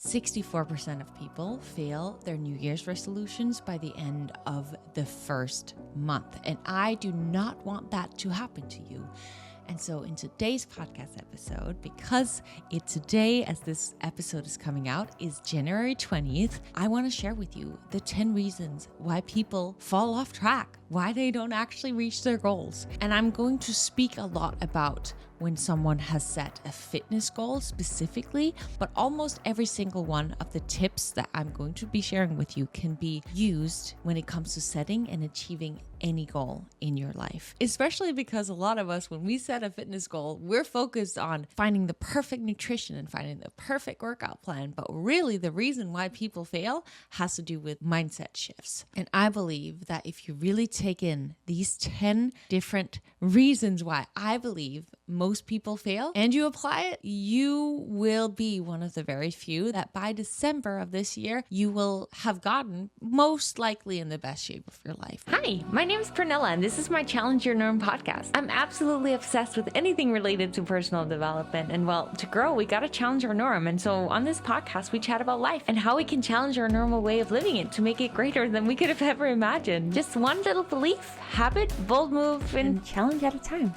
64% of people fail their New Year's resolutions by the end of the first month. And I do not want that to happen to you. And so in today's podcast episode, because today as this episode is coming out is January 20th, I want to share with you the 10 reasons why people fall off track, why they don't actually reach their goals. And I'm going to speak a lot about when someone has set a fitness goal specifically, but almost every single one of the tips that I'm going to be sharing with you can be used when it comes to setting and achieving any goal in your life. Especially because a lot of us, when we set a fitness goal, we're focused on finding the perfect nutrition and finding the perfect workout plan. But really the reason why people fail has to do with mindset shifts. And I believe that if you really take in these 10 different reasons why I believe most people fail and you apply it, you will be one of the very few that by December of this year, you will have gotten most likely in the best shape of your life. Hi, my name is Pernilla, and this is my Challenge Your Norm podcast. I'm absolutely obsessed with anything related to personal development. And well, to grow, we got to challenge our norm. And so on this podcast, we chat about life and how we can challenge our normal way of living it to make it greater than we could have ever imagined. Just one little belief, habit, bold move, and challenge at a time.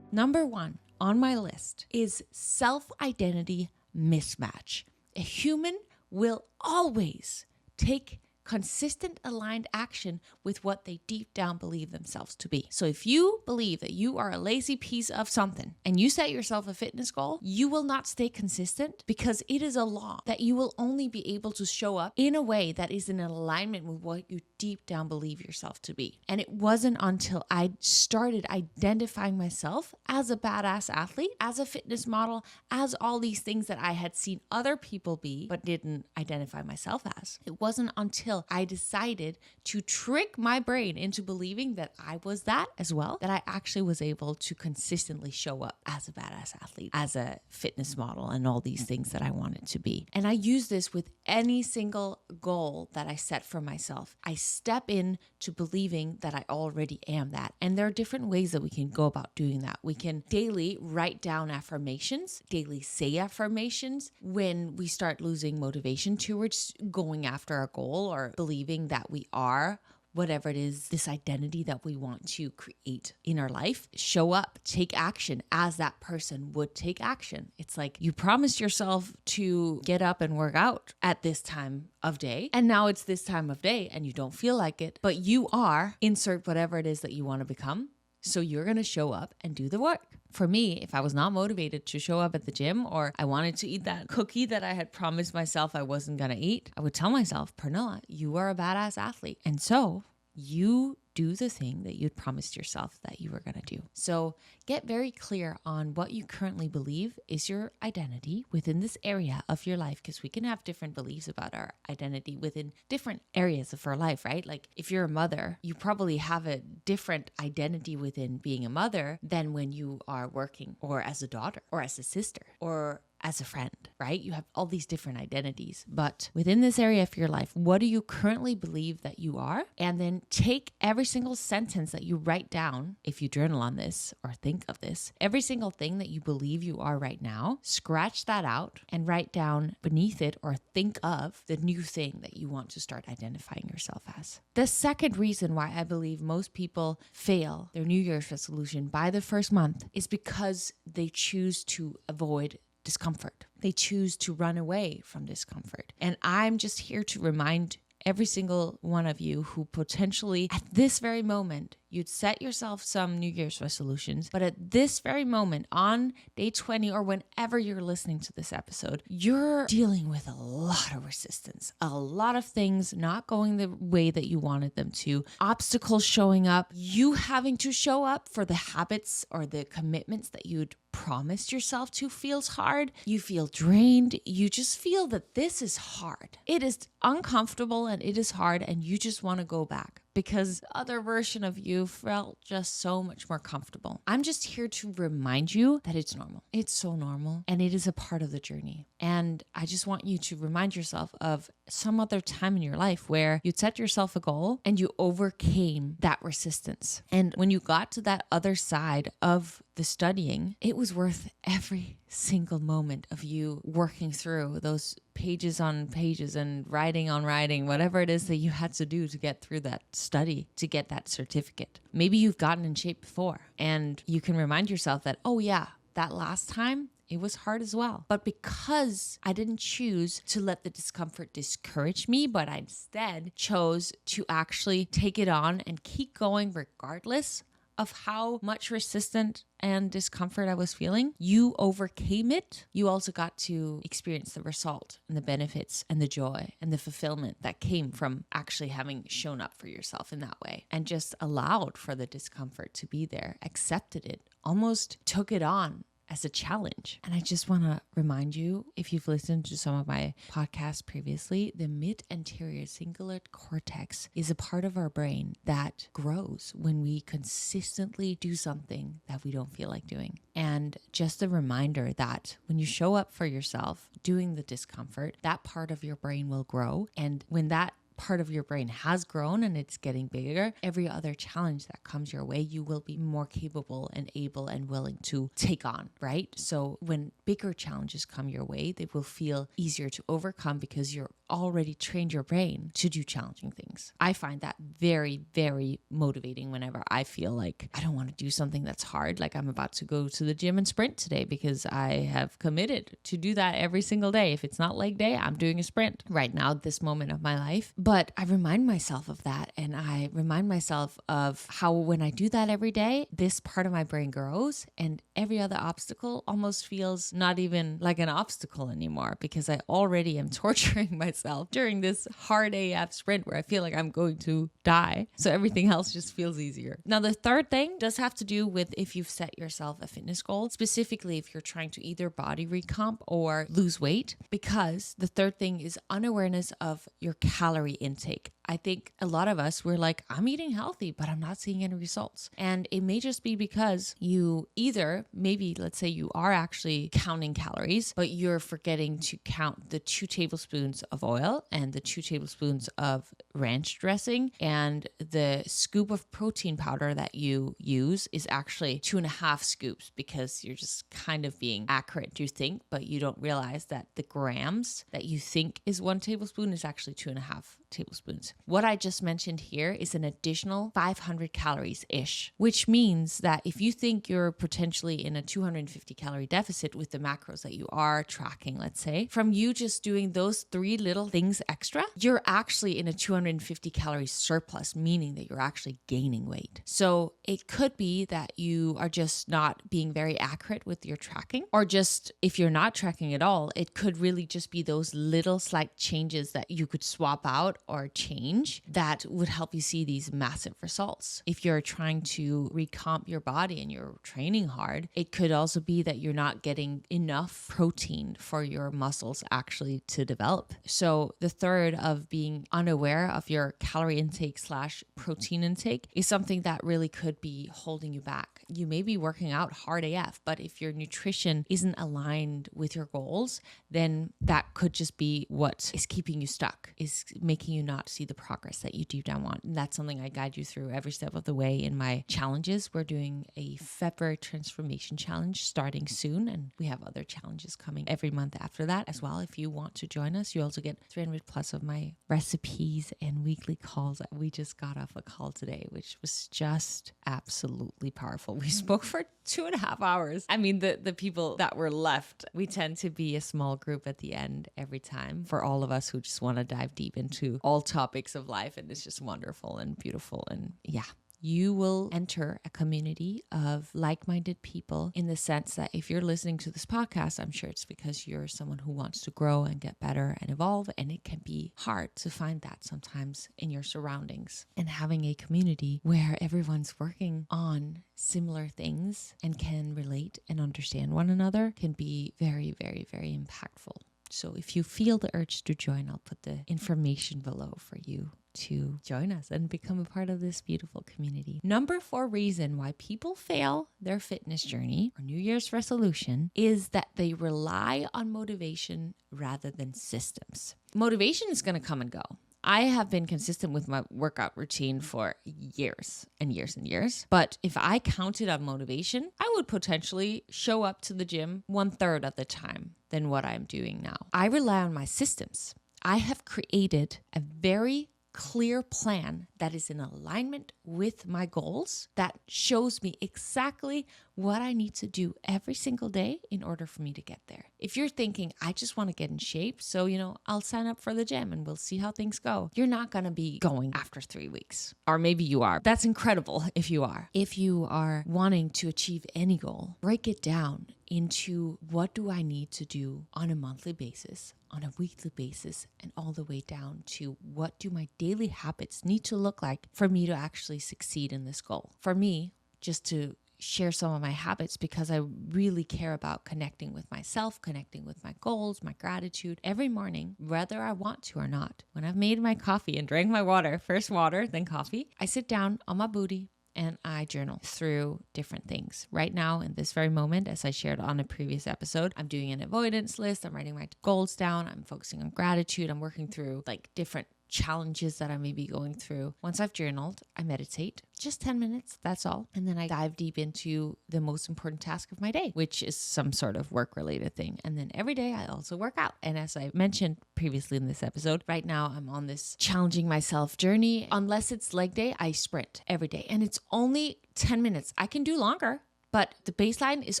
Number 1 on my list is self-identity mismatch. A human will always take consistent aligned action with what they deep down believe themselves to be. So if you believe that you are a lazy piece of something and you set yourself a fitness goal, you will not stay consistent because it is a law that you will only be able to show up in a way that is in alignment with what you deep down believe yourself to be. And it wasn't until I started identifying myself as a badass athlete, as a fitness model, as all these things that I had seen other people be, but didn't identify myself as. It wasn't until I decided to trick my brain into believing that I was that as well, that I actually was able to consistently show up as a badass athlete, as a fitness model, and all these things that I wanted to be. And I use this with any single goal that I set for myself. I step in to believing that I already am that. And there are different ways that we can go about doing that. We can daily write down affirmations, daily say affirmations when we start losing motivation towards going after a goal or believing that we are whatever it is, this identity that we want to create in our life. Show up, take action as that person would take action. It's like you promised yourself to get up and work out at this time of day, and now it's this time of day and you don't feel like it, but you are, insert whatever it is that you want to become. So you're going to show up and do the work. For me, if I was not motivated to show up at the gym or I wanted to eat that cookie that I had promised myself I wasn't going to eat, I would tell myself, Pernilla, you are a badass athlete. And so you do the thing that you'd promised yourself that you were going to do. So get very clear on what you currently believe is your identity within this area of your life, because we can have different beliefs about our identity within different areas of our life, right? Like if you're a mother, you probably have a different identity within being a mother than when you are working, or as a daughter, or as a sister, or as a friend, right? You have all these different identities, but within this area of your life, what do you currently believe that you are? And then take every single sentence that you write down, if you journal on this or think of this, every single thing that you believe you are right now, scratch that out and write down beneath it or think of the new thing that you want to start identifying yourself as. The second reason why I believe most people fail their New Year's resolution by the first month is because they choose to avoid discomfort. They choose to run away from discomfort. And I'm just here to remind every single one of you who potentially at this very moment, you'd set yourself some New Year's resolutions, but at this very moment on day 20 or whenever you're listening to this episode, you're dealing with a lot of resistance, a lot of things not going the way that you wanted them to, obstacles showing up, you having to show up for the habits or the commitments that you'd promised yourself to feels hard. You feel drained. You just feel that this is hard. It is uncomfortable and it is hard and you just want to go back because the other version of you felt just so much more comfortable. I'm just here to remind you that it's normal. It's so normal and it is a part of the journey. And I just want you to remind yourself of some other time in your life where you'd set yourself a goal and you overcame that resistance. And when you got to that other side of the studying, it was worth every single moment of you working through those pages on pages and writing on writing, whatever it is that you had to do to get through that study, to get that certificate. Maybe you've gotten in shape before and you can remind yourself that, oh yeah, that last time it was hard as well. But because I didn't choose to let the discomfort discourage me, but I instead chose to actually take it on and keep going regardless of how much resistance and discomfort I was feeling, you overcame it. You also got to experience the result and the benefits and the joy and the fulfillment that came from actually having shown up for yourself in that way and just allowed for the discomfort to be there, accepted it, almost took it on as a challenge. And I just want to remind you, if you've listened to some of my podcasts previously, the mid-anterior cingulate cortex is a part of our brain that grows when we consistently do something that we don't feel like doing. And just a reminder that when you show up for yourself doing the discomfort, that part of your brain will grow. And when that part of your brain has grown and it's getting bigger, every other challenge that comes your way, you will be more capable and able and willing to take on, right? So when bigger challenges come your way, they will feel easier to overcome because you're already trained your brain to do challenging things. I find that very, very motivating whenever I feel like I don't want to do something that's hard. Like I'm about to go to the gym and sprint today because I have committed to do that every single day. If it's not leg day, I'm doing a sprint right now at this moment of my life. But I remind myself of that, and I remind myself of how when I do that every day, this part of my brain grows and every other obstacle almost feels not even like an obstacle anymore because I already am torturing myself during this hard AF sprint where I feel like I'm going to die. So everything else just feels easier. Now, the third thing does have to do with if you've set yourself a fitness goal, specifically if you're trying to either body recomp or lose weight, because the third thing is unawareness of your calorie intake. I think a lot of us, we're like, I'm eating healthy, but I'm not seeing any results. And it may just be because you either, maybe let's say you are actually counting calories, but you're forgetting to count the 2 tablespoons of oil and the 2 tablespoons of ranch dressing, and the scoop of protein powder that you use is actually 2.5 scoops because you're just kind of being accurate, you think, but you don't realize that the grams that you think is 1 tablespoon is actually 2.5 tablespoons. What I just mentioned here is an additional 500 calories-ish, which means that if you think you're potentially in a 250 calorie deficit with the macros that you are tracking, let's say, from you just doing those 3 little things extra, you're actually in a 250 calorie surplus, meaning that you're actually gaining weight. So it could be that you are just not being very accurate with your tracking, or just if you're not tracking at all, it could really just be those little slight changes that you could swap out or change that would help you see these massive results. If you're trying to recomp your body and you're training hard, it could also be that you're not getting enough protein for your muscles actually to develop. So the third of being unaware of your calorie intake / protein intake is something that really could be holding you back. You may be working out hard AF, but if your nutrition isn't aligned with your goals, then that could just be what is keeping you stuck, is making you not see the progress that you deep down want. And that's something I guide you through every step of the way in my challenges. We're doing a February transformation challenge starting soon, and we have other challenges coming every month after that as well. If you want to join us, you also get 300 plus of my recipes and weekly calls. We just got off a call today, which was just absolutely powerful. We spoke for 2.5 hours. I mean, the people that were left, we tend to be a small group at the end every time for all of us who just want to dive deep into all topics of life. And it's just wonderful and beautiful. And yeah, you will enter a community of like-minded people in the sense that if you're listening to this podcast, I'm sure it's because you're someone who wants to grow and get better and evolve. And it can be hard to find that sometimes in your surroundings. And having a community where everyone's working on similar things and can relate and understand one another can be very, very, very impactful. So if you feel the urge to join, I'll put the information below for you to join us and become a part of this beautiful community. Number 4 reason why people fail their fitness journey or New Year's resolution is that they rely on motivation rather than systems. Motivation is going to come and go. I have been consistent with my workout routine for years and years and years. But if I counted on motivation, I would potentially show up to the gym 1/3 of the time than what I'm doing now. I rely on my systems. I have created a very clear plan that is in alignment with my goals, that shows me exactly what I need to do every single day in order for me to get there. If you're thinking, I just want to get in shape, so, I'll sign up for the gym and we'll see how things go, you're not going to be going after 3 weeks. Or maybe you are. That's incredible if you are. If you are wanting to achieve any goal, break it down into what do I need to do on a monthly basis, on a weekly basis, and all the way down to what do my daily habits need to look like for me to actually succeed in this goal. For me, just to share some of my habits, because I really care about connecting with myself, connecting with my goals, my gratitude every morning, whether I want to or not. When I've made my coffee and drank my water, first water, then coffee, I sit down on my booty and I journal through different things. Right now, in this very moment, as I shared on a previous episode, I'm doing an avoidance list. I'm writing my goals down. I'm focusing on gratitude. I'm working through different challenges that I may be going through. Once I've journaled, I meditate, just 10 minutes, that's all. And then I dive deep into the most important task of my day, which is some sort of work-related thing. And then every day I also work out. And as I mentioned previously in this episode, right now I'm on this challenging myself journey. Unless it's leg day, I sprint every day. And it's only 10 minutes. I can do longer, but the baseline is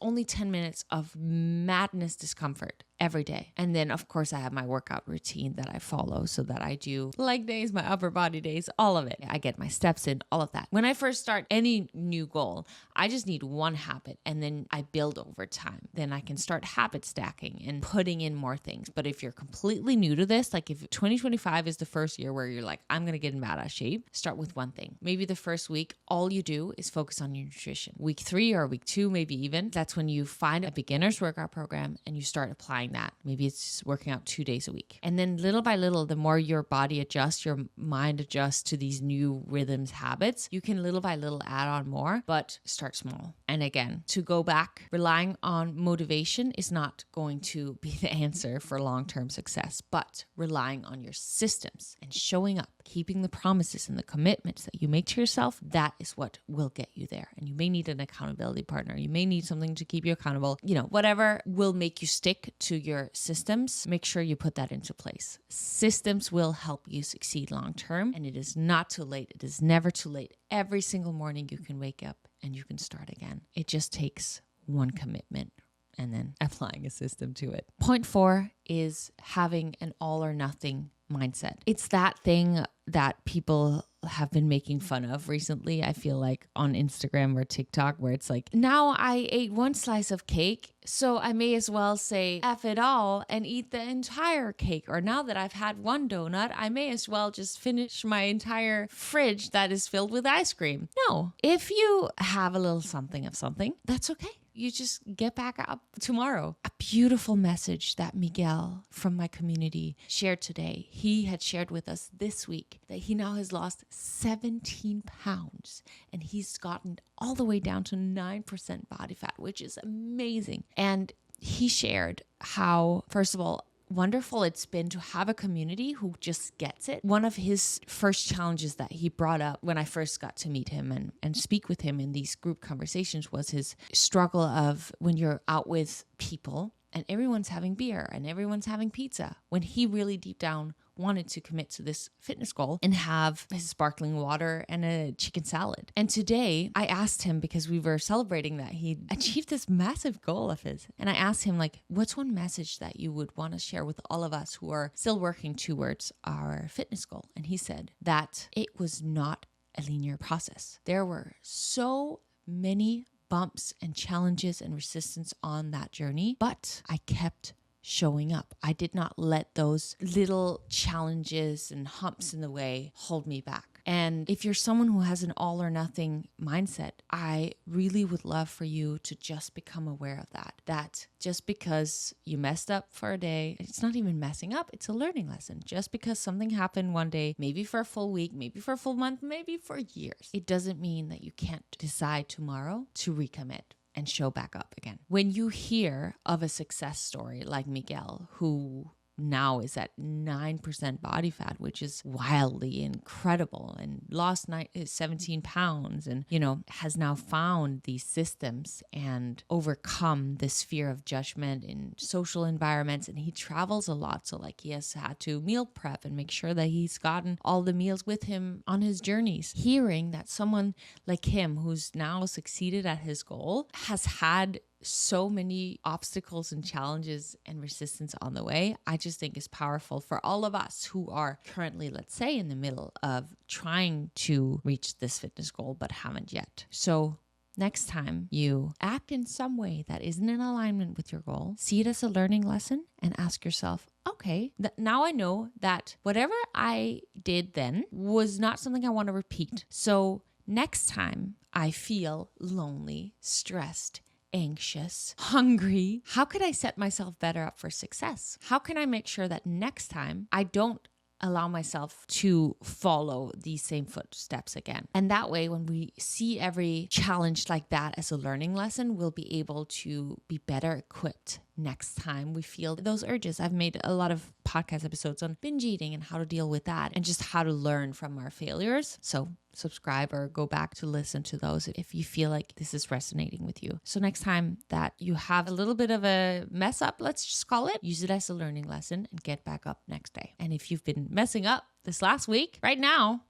only 10 minutes of madness discomfort every day. And then, of course, I have my workout routine that I follow, so that I do leg days, my upper body days, all of it. I get my steps in, all of that. When I first start any new goal, I just need one habit and then I build over time. Then I can start habit stacking and putting in more things. But if you're completely new to this, if 2025 is the first year where you're like, I'm going to get in badass shape, start with one thing. Maybe the first week, all you do is focus on your nutrition. Week 3 or week 2, maybe even, that's when you find a beginner's workout program and you start applying that. Maybe it's working out 2 days a week. And then little by little, the more your body adjusts, your mind adjusts to these new rhythms, habits, you can little by little add on more, but start small. And again, to go back, relying on motivation is not going to be the answer for long-term success, but relying on your systems and showing up, keeping the promises and the commitments that you make to yourself, that is what will get you there. And you may need an accountability partner. You may need something to keep you accountable. Whatever will make you stick to your systems, make sure you put that into place. Systems will help you succeed long term, and it is not too late. It is never too late. Every single morning you can wake up and you can start again. It just takes one commitment and then applying a system to it. Point 4 is having an all or nothing mindset. It's that thing that people have been making fun of recently, I feel like, on Instagram or TikTok, where it's like, now I ate one slice of cake, so I may as well say F it all and eat the entire cake. Or now that I've had one donut, I may as well just finish my entire fridge that is filled with ice cream. No, if you have a little something of something, that's okay. You just get back up tomorrow. A beautiful message that Miguel from my community shared today. He had shared with us this week that he now has lost 17 pounds and he's gotten all the way down to 9% body fat, which is amazing. And he shared how, first of all, wonderful it's been to have a community who just gets it. One of his first challenges that he brought up when I first got to meet him and speak with him in these group conversations was his struggle of when you're out with people and everyone's having beer and everyone's having pizza, when he really deep down wanted to commit to this fitness goal and have his sparkling water and a chicken salad. And today I asked him, because we were celebrating that he achieved this massive goal of his. And I asked him, what's one message that you would want to share with all of us who are still working towards our fitness goal? And he said that it was not a linear process. There were so many bumps and challenges and resistance on that journey, but I kept showing up. I did not let those little challenges and humps in the way hold me back. And if you're someone who has an all or nothing mindset, I really would love for you to just become aware of that just because you messed up for a day, it's not even messing up, it's a learning lesson. Just because something happened one day, maybe for a full week, maybe for a full month, maybe for years, it doesn't mean that you can't decide tomorrow to recommit and show back up again. When you hear of a success story like Miguel, who now is at 9% body fat, which is wildly incredible, and lost 17 pounds, and, has now found these systems and overcome this fear of judgment in social environments. And he travels a lot. So like he has had to meal prep and make sure that he's gotten all the meals with him on his journeys. Hearing that someone like him, who's now succeeded at his goal, has had so many obstacles and challenges and resistance on the way, I just think is powerful for all of us who are currently, let's say, in the middle of trying to reach this fitness goal but haven't yet. So next time you act in some way that isn't in alignment with your goal, see it as a learning lesson and ask yourself, okay, now I know that whatever I did then was not something I want to repeat. So next time I feel lonely, stressed, anxious, hungry, how could I set myself better up for success? How can I make sure that next time I don't allow myself to follow these same footsteps again? And that way, when we see every challenge like that as a learning lesson, we'll be able to be better equipped next time we feel those urges. I've made a lot of podcast episodes on binge eating and how to deal with that and just how to learn from our failures. So subscribe or go back to listen to those if you feel like this is resonating with you. So next time that you have a little bit of a mess up, let's just call it, use it as a learning lesson and get back up next day. And if you've been messing up this last week, right now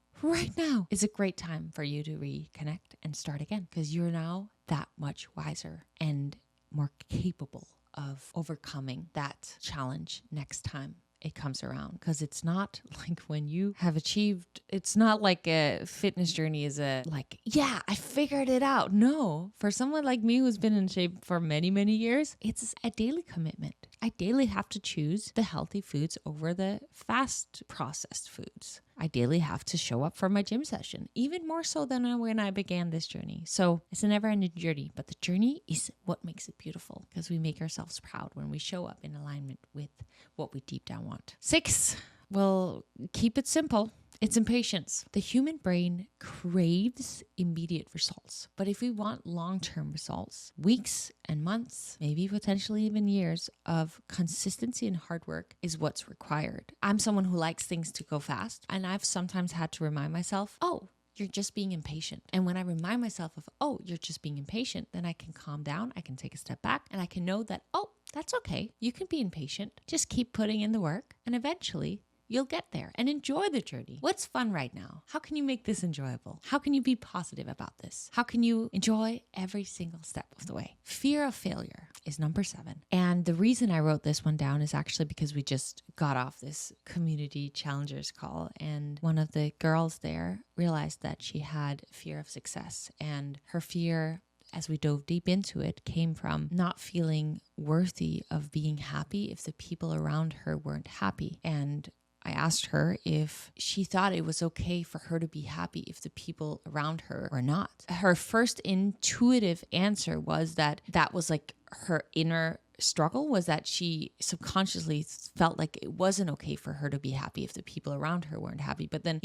is a great time for you to reconnect and start again, because you're now that much wiser and more capable of overcoming that challenge next time it comes around. Because it's not like when you have achieved, it's not like a fitness journey is yeah, I figured it out. No, for someone like me who's been in shape for many, many years, it's a daily commitment. I daily have to choose the healthy foods over the fast processed foods. I daily have to show up for my gym session, even more so than when I began this journey. So it's a never-ending journey, but the journey is what makes it beautiful, because we make ourselves proud when we show up in alignment with what we deep down want. 6, well, keep it simple. It's impatience. The human brain craves immediate results. But if we want long-term results, weeks and months, maybe potentially even years of consistency and hard work is what's required. I'm someone who likes things to go fast, and I've sometimes had to remind myself, oh, you're just being impatient. And when I remind myself of, oh, you're just being impatient, then I can calm down, I can take a step back, and I can know that, oh, that's okay. You can be impatient. Just keep putting in the work, and eventually you'll get there and enjoy the journey. What's fun right now? How can you make this enjoyable? How can you be positive about this? How can you enjoy every single step of the way? Fear of failure is number 7. And the reason I wrote this one down is actually because we just got off this community challengers call, and one of the girls there realized that she had fear of success, and her fear, as we dove deep into it, came from not feeling worthy of being happy if the people around her weren't happy. And I asked her if she thought it was okay for her to be happy if the people around her were not. Her first intuitive answer was that was like her inner struggle, was that she subconsciously felt like it wasn't okay for her to be happy if the people around her weren't happy. But then,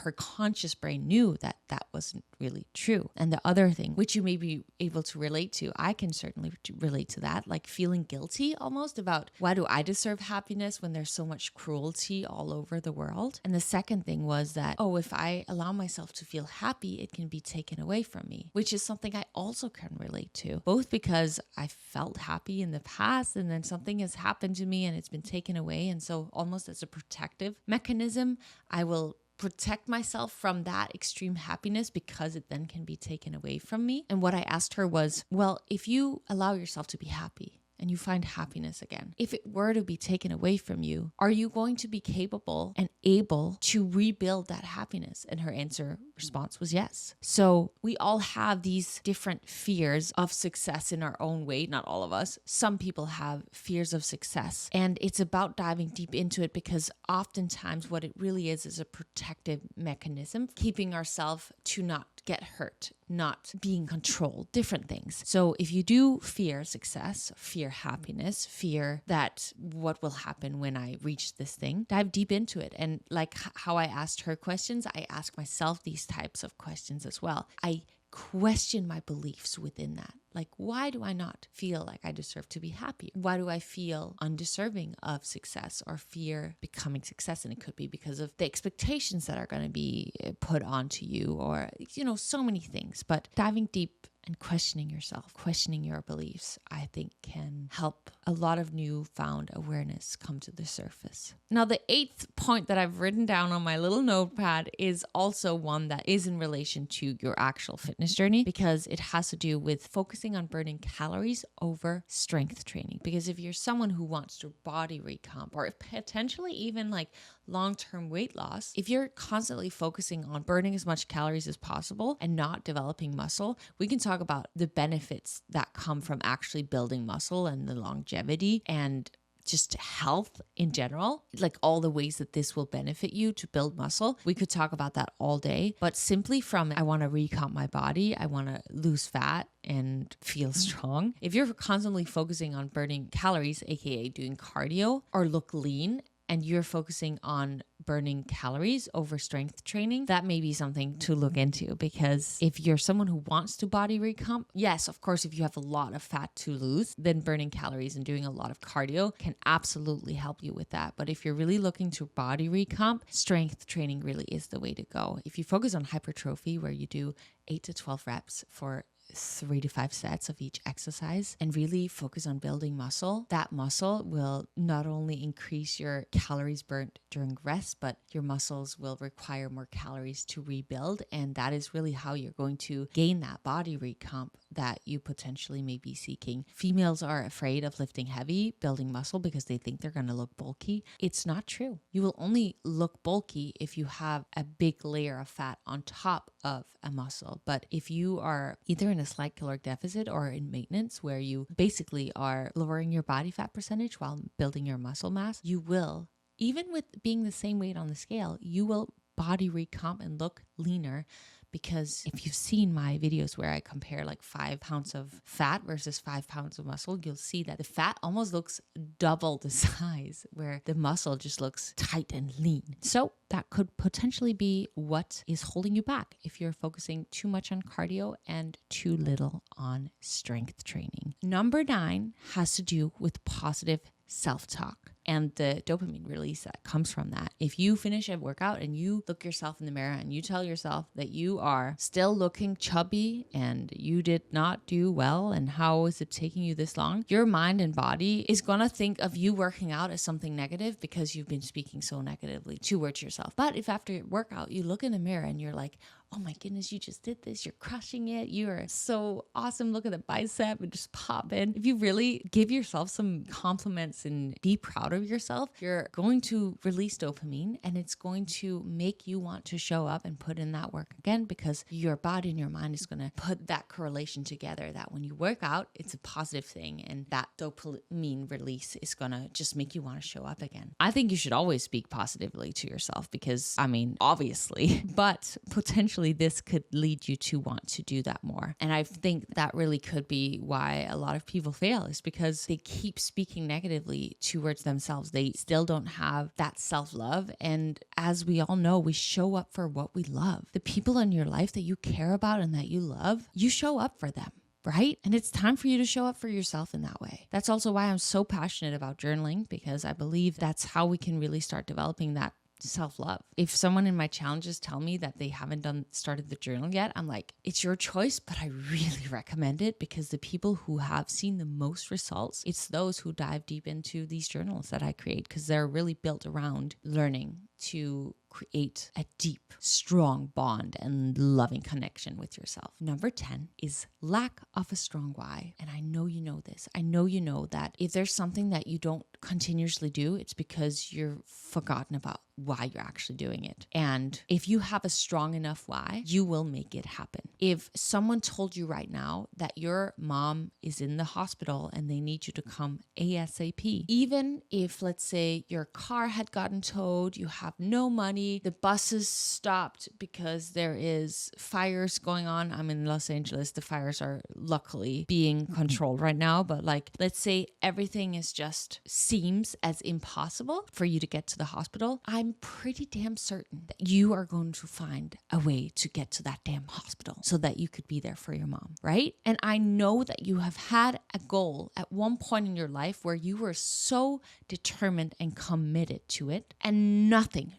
her conscious brain knew that that wasn't really true. And the other thing, which you may be able to relate to, I can certainly relate to that, like feeling guilty almost about, why do I deserve happiness when there's so much cruelty all over the world? And the second thing was that, if I allow myself to feel happy, it can be taken away from me, which is something I also can relate to, both because I felt happy in the past, and then something has happened to me and it's been taken away. And so almost as a protective mechanism, I will protect myself from that extreme happiness because it then can be taken away from me. And what I asked her was, well, if you allow yourself to be happy and you find happiness again, if it were to be taken away from you, are you going to be capable and able to rebuild that happiness? And her response was yes. So we all have these different fears of success in our own way. Not all of us. Some people have fears of success, and it's about diving deep into it, because oftentimes what it really is a protective mechanism, keeping ourselves to not get hurt, not being controlled, different things. So if you do fear success, fear happiness, fear that what will happen when I reach this thing, dive deep into it. And like how I asked her questions, I ask myself these types of questions as well. I question my beliefs within that. Like, why do I not feel like I deserve to be happy? Why do I feel undeserving of success or fear becoming success? And it could be because of the expectations that are going to be put onto you, or, so many things. But diving deep and questioning yourself, questioning your beliefs, I think can help a lot of newfound awareness come to the surface. Now, the 8th point that I've written down on my little notepad is also one that is in relation to your actual fitness journey, because it has to do with focusing on burning calories over strength training. Because if you're someone who wants to body recomp, or potentially even like long-term weight loss, if you're constantly focusing on burning as much calories as possible and not developing muscle, we can talk about the benefits that come from actually building muscle and the longevity and just health in general, like all the ways that this will benefit you to build muscle. We could talk about that all day, but simply from I want to recomp my body, I want to lose fat and feel strong. If you're constantly focusing on burning calories, aka doing cardio, or look lean, and you're focusing on burning calories over strength training, that may be something to look into. Because if you're someone who wants to body recomp, yes, of course, if you have a lot of fat to lose, then burning calories and doing a lot of cardio can absolutely help you with that. But if you're really looking to body recomp, strength training really is the way to go. If you focus on hypertrophy, where you do 8 to 12 reps for 3 to 5 sets of each exercise and really focus on building muscle, that muscle will not only increase your calories burnt during rest, but your muscles will require more calories to rebuild. And that is really how you're going to gain that body recomp that you potentially may be seeking. Females are afraid of lifting heavy, building muscle, because they think they're going to look bulky. It's not true. You will only look bulky if you have a big layer of fat on top of a muscle. But if you are either in a slight caloric deficit or in maintenance, where you basically are lowering your body fat percentage while building your muscle mass, you will, even with being the same weight on the scale, you will body recomp and look leaner. Because if you've seen my videos where I compare like 5 pounds of fat versus 5 pounds of muscle, you'll see that the fat almost looks double the size, where the muscle just looks tight and lean. So that could potentially be what is holding you back if you're focusing too much on cardio and too little on strength training. Number 9 has to do with positive self-talk and the dopamine release that comes from that. If you finish a workout and you look yourself in the mirror and you tell yourself that you are still looking chubby and you did not do well, and how is it taking you this long, your mind and body is going to think of you working out as something negative because you've been speaking so negatively towards yourself. But if after your workout you look in the mirror and you're like, oh my goodness, you just did this, you're crushing it, you are so awesome, look at the bicep and just pop in. If you really give yourself some compliments and be proud of yourself, you're going to release dopamine, and it's going to make you want to show up and put in that work again, because your body and your mind is going to put that correlation together, that when you work out, it's a positive thing, and that dopamine release is going to just make you want to show up again. I think you should always speak positively to yourself, because obviously, but potentially this could lead you to want to do that more. And I think that really could be why a lot of people fail, is because they keep speaking negatively towards themselves. They still don't have that self-love. And as we all know, we show up for what we love. The people in your life that you care about and that you love, you show up for them. Right? And it's time for you to show up for yourself in that way. That's also why I'm so passionate about journaling, because I believe that's how we can really start developing that self-love. If someone in my challenges tell me that they haven't started the journal yet, I'm like, it's your choice, but I really recommend it, because the people who have seen the most results, it's those who dive deep into these journals that I create, because they're really built around learning to create a deep, strong bond and loving connection with yourself. Number 10 is lack of a strong why. And I know you know this. I know you know that if there's something that you don't continuously do, it's because you're forgotten about why you're actually doing it. And if you have a strong enough why, you will make it happen. If someone told you right now that your mom is in the hospital and they need you to come ASAP, even if, let's say, your car had gotten towed, you have no money, me the buses stopped because there is fires going on. I'm in Los Angeles. The fires are luckily being controlled right now. But like, let's say everything is just seems as impossible for you to get to the hospital. I'm pretty damn certain that you are going to find a way to get to that damn hospital so that you could be there for your mom, right? And I know that you have had a goal at one point in your life where you were so determined and committed to it, and nothing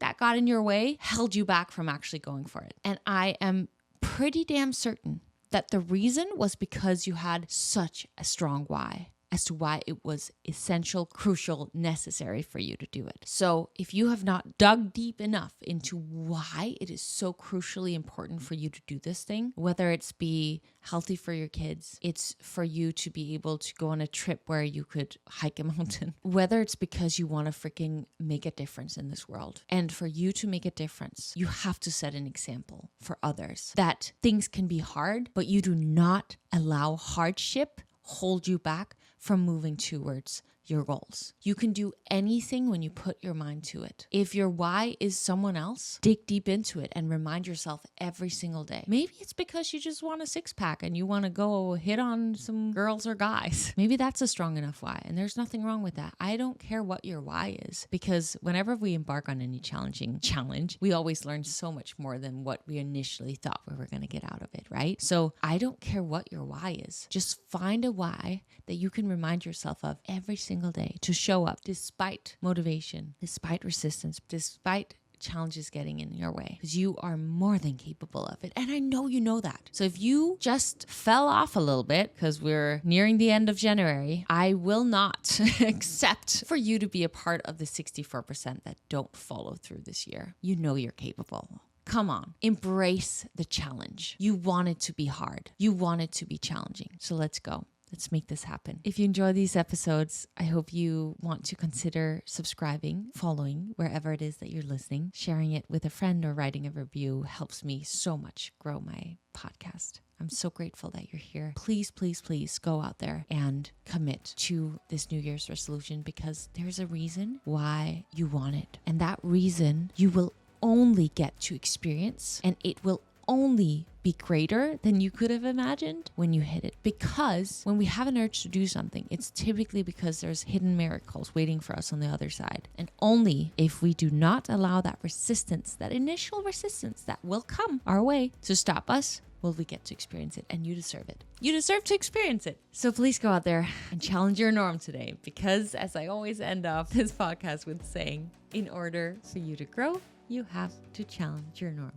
that got in your way held you back from actually going for it. And I am pretty damn certain that the reason was because you had such a strong why as to why it was essential, crucial, necessary for you to do it. So if you have not dug deep enough into why it is so crucially important for you to do this thing, whether it's be healthy for your kids, it's for you to be able to go on a trip where you could hike a mountain, whether it's because you want to freaking make a difference in this world. And for you to make a difference, you have to set an example for others that things can be hard, but you do not allow hardship hold you back from moving towards your goals. You can do anything when you put your mind to it. If your why is someone else, dig deep into it and remind yourself every single day. Maybe it's because you just want a six-pack and you want to go hit on some girls or guys. Maybe that's a strong enough why, and there's nothing wrong with that. I don't care what your why is, because whenever we embark on any challenge, we always learn so much more than what we initially thought we were going to get out of it, right? So I don't care what your why is. Just find a why that you can remind yourself of every single day to show up despite motivation, despite resistance, despite challenges getting in your way, because you are more than capable of it. And I know you know that. So if you just fell off a little bit because we're nearing the end of January, I will not accept for you to be a part of the 64% that don't follow through this year. You know you're capable. Come on, embrace the challenge. You want it to be hard. You want it to be challenging. So let's go. Let's make this happen. If you enjoy these episodes, I hope you want to consider subscribing, following wherever it is that you're listening. Sharing it with a friend or writing a review helps me so much grow my podcast. I'm so grateful that you're here. Please, please, please go out there and commit to this New Year's resolution, because there's a reason why you want it. And that reason you will only get to experience, and it will only be greater than you could have imagined when you hit it. Because when we have an urge to do something, it's typically because there's hidden miracles waiting for us on the other side. And only if we do not allow that resistance, that initial resistance that will come our way to stop us, will we get to experience it. And you deserve it. You deserve to experience it. So please go out there and challenge your norm today, because as I always end off this podcast with saying, in order for you to grow, you have to challenge your norm.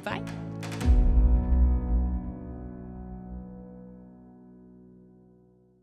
Bye.